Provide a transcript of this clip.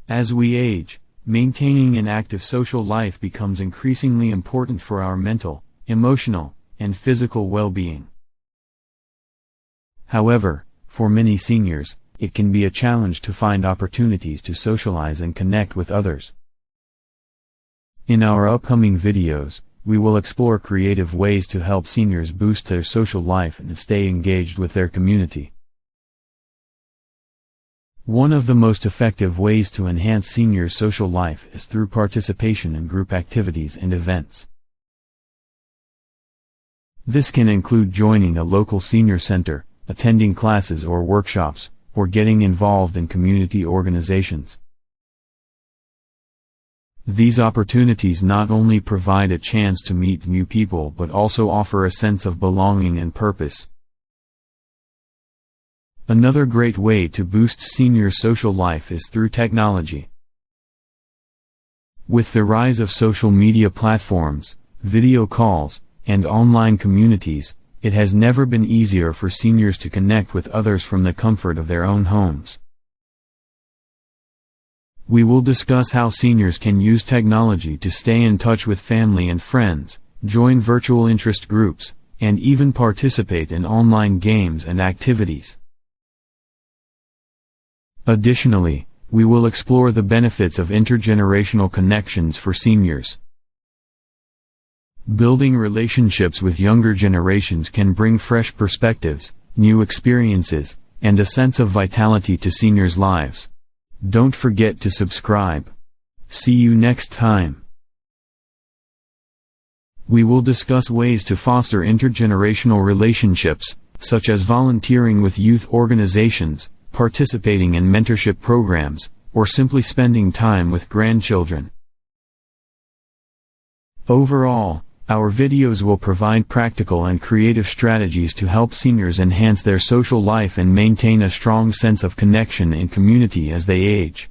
As we age, maintaining an active social life becomes increasingly important for our mental, emotional, and physical well-being. However, for many seniors, it can be a challenge to find opportunities to socialize and connect with others. In our upcoming videos, we will explore creative ways to help seniors boost their social life and stay engaged with their community. One of the most effective ways to enhance seniors' social life is through participation in group activities and events. This can include joining a local senior center, attending classes or workshops, or getting involved in community organizations. These opportunities not only provide a chance to meet new people but also offer a sense of belonging and purpose. Another great way to boost seniors' social life is through technology. With the rise of social media platforms, video calls, and online communities, it has never been easier for seniors to connect with others from the comfort of their own homes. We will discuss how seniors can use technology to stay in touch with family and friends, join virtual interest groups, and even participate in online games and activities. Additionally, we will explore the benefits of intergenerational connections for seniors. Building relationships with younger generations can bring fresh perspectives, new experiences, and a sense of vitality to seniors' lives. Don't forget to subscribe. See you next time. We will discuss ways to foster intergenerational relationships, such as volunteering with youth organizations, participating in mentorship programs, or simply spending time with grandchildren. Overall, our videos will provide practical and creative strategies to help seniors enhance their social life and maintain a strong sense of connection and community as they age.